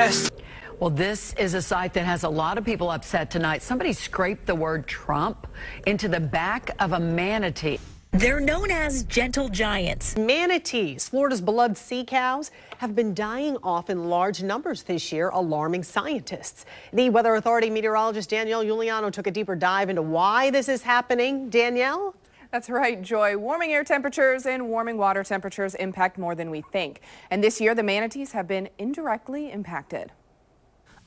West. Well, this is a sight that has a lot of people upset tonight. Somebody scraped the word Trump into the back of a manatee. They're known as gentle giants. Manatees, Florida's beloved sea cows, have been dying off in large numbers this year, alarming scientists. The Weather Authority meteorologist Danielle Giuliano took a deeper dive into why this is happening. Danielle? That's right, Joy. Warming air temperatures and warming water temperatures impact more than we think. And this year, the manatees have been indirectly impacted.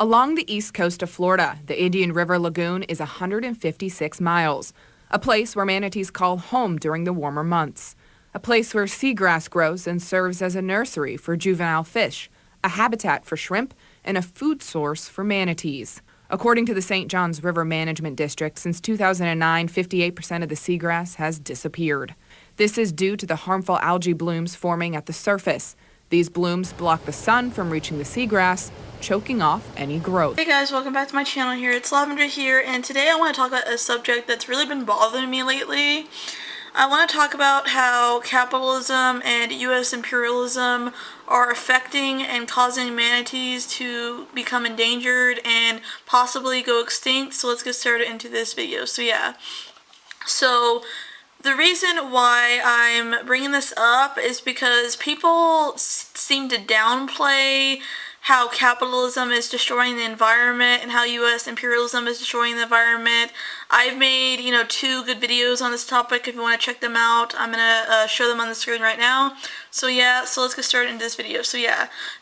Along the east coast of Florida, the Indian River Lagoon is 156 miles. A place where manatees call home during the warmer months. A place where seagrass grows and serves as a nursery for juvenile fish, a habitat for shrimp, and a food source for manatees. According to the St. Johns River Management District, since 2009, 58% of the seagrass has disappeared. This is due to the harmful algae blooms forming at the surface. These blooms block the sun from reaching the seagrass, choking off any growth. Hey guys, welcome back to my channel here. It's Lavender here, and today I want to talk about a subject that's really been bothering me lately. I want to talk about how capitalism and U.S. imperialism are affecting and causing manatees to become endangered and possibly go extinct. So let's get started into this video. So the reason why I'm bringing this up is because people seem to downplay how capitalism is destroying the environment and how U.S. imperialism is destroying the environment. I've made, 2 good videos on this topic if you want to check them out. I'm going to show them on the screen right now. So let's get started into this video.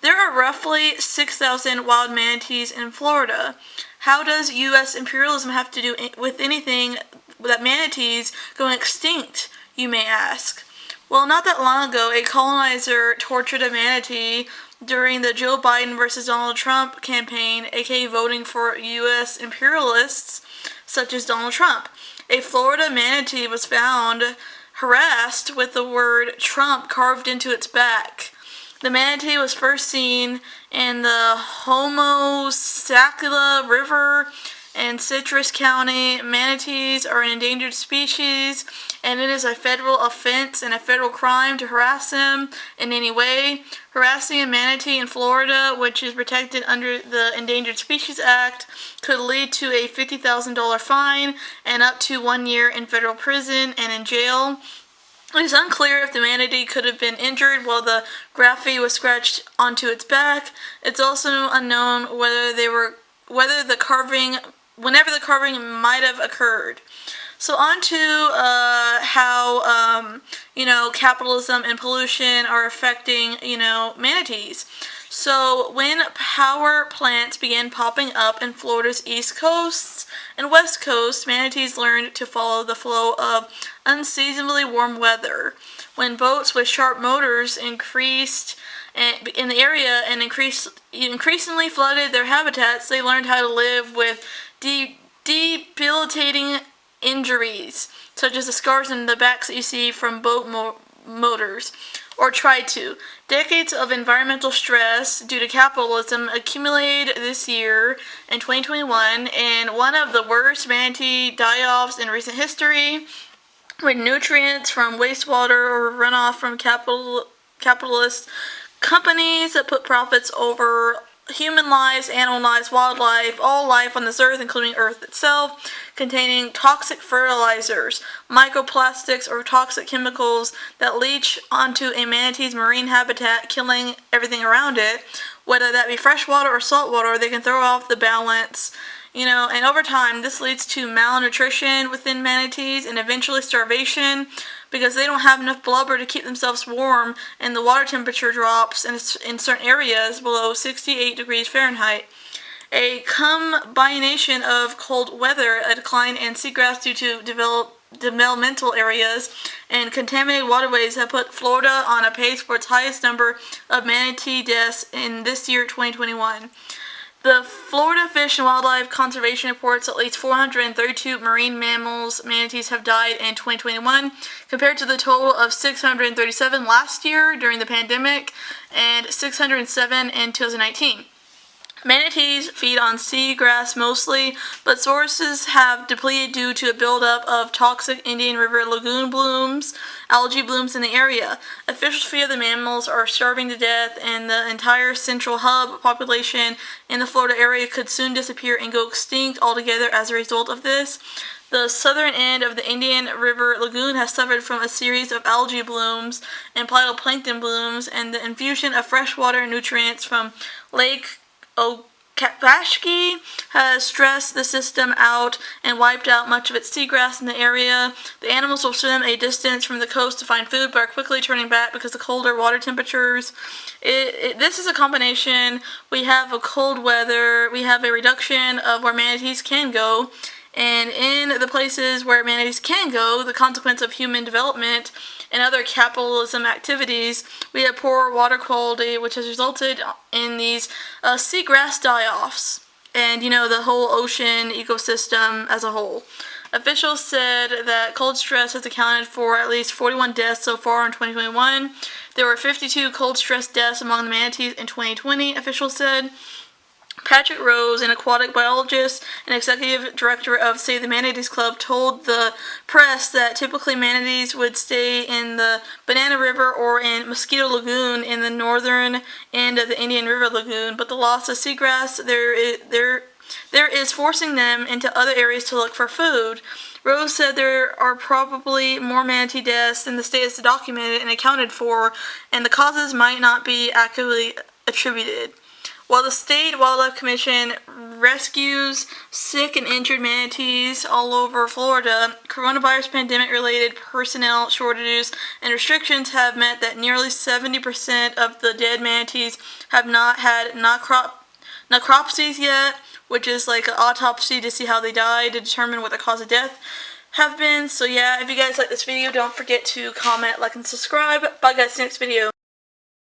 There are roughly 6,000 wild manatees in Florida. How does U.S. imperialism have to do with anything that manatees going extinct, you may ask? Well, not that long ago, a colonizer tortured a manatee during the Joe Biden versus Donald Trump campaign, aka voting for U.S. imperialists such as Donald Trump. A Florida manatee was found harassed with the word Trump carved into its back. The manatee was first seen in the Homosacula River in Citrus County. Manatees are an endangered species, and it is a federal offense and a federal crime to harass them in any way. Harassing a manatee in Florida, which is protected under the Endangered Species Act, could lead to a $50,000 fine and up to 1 year in federal prison and in jail. It is unclear if the manatee could have been injured while the graffiti was scratched onto its back. It's also unknown whenever the carving might have occurred. So on to how capitalism and pollution are affecting manatees. So when power plants began popping up in Florida's east coast and west coast, manatees learned to follow the flow of unseasonably warm weather. When boats with sharp motors increased in the area and increasingly flooded their habitats, they learned how to live with debilitating injuries, such as the scars in the backs that you see from boat motors, or tried to. Decades of environmental stress due to capitalism accumulated this year in 2021, and one of the worst manatee die-offs in recent history, when nutrients from wastewater or runoff from capitalist companies that put profits over human lives, animal lives, wildlife, all life on this earth, including Earth itself, containing toxic fertilizers, microplastics, or toxic chemicals that leach onto a manatee's marine habitat, killing everything around it, whether that be freshwater or saltwater. They can throw off the balance, and over time, this leads to malnutrition within manatees and eventually starvation, because they don't have enough blubber to keep themselves warm, and the water temperature drops in certain areas below 68 degrees Fahrenheit. A combination of cold weather, a decline in seagrass due to developmental areas, and contaminated waterways have put Florida on a pace for its highest number of manatee deaths in this year, 2021. The Florida Fish and Wildlife Conservation reports at least 432 marine manatees have died in 2021, compared to the total of 637 last year during the pandemic and 607 in 2019. Manatees feed on seagrass mostly, but sources have depleted due to a buildup of toxic Indian River lagoon blooms, algae blooms in the area. Officials fear the mammals are starving to death, and the entire central hub population in the Florida area could soon disappear and go extinct altogether as a result of this. The southern end of the Indian River Lagoon has suffered from a series of algae blooms and phytoplankton blooms, and the infusion of freshwater nutrients from Lake Okapashki has stressed the system out and wiped out much of its seagrass in the area. The animals will swim a distance from the coast to find food, but are quickly turning back because of colder water temperatures. This is a combination. We have a cold weather, we have a reduction of where manatees can go, and in the places where manatees can go, the consequence of human development and other capitalism activities, we have poor water quality, which has resulted in these seagrass die-offs and, the whole ocean ecosystem as a whole. Officials said that cold stress has accounted for at least 41 deaths so far in 2021. There were 52 cold stress deaths among the manatees in 2020, officials said. Patrick Rose, an aquatic biologist and executive director of Save the Manatees Club, told the press that typically manatees would stay in the Banana River or in Mosquito Lagoon in the northern end of the Indian River Lagoon, but the loss of seagrass there is forcing them into other areas to look for food. Rose said there are probably more manatee deaths than the state has documented and accounted for, and the causes might not be accurately attributed. While the State Wildlife Commission rescues sick and injured manatees all over Florida, coronavirus pandemic-related personnel shortages and restrictions have meant that nearly 70% of the dead manatees have not had necropsies yet, which is like an autopsy to see how they died to determine what the cause of death have been. So yeah, if you guys like this video, don't forget to comment, like, and subscribe. Bye guys, see you next video.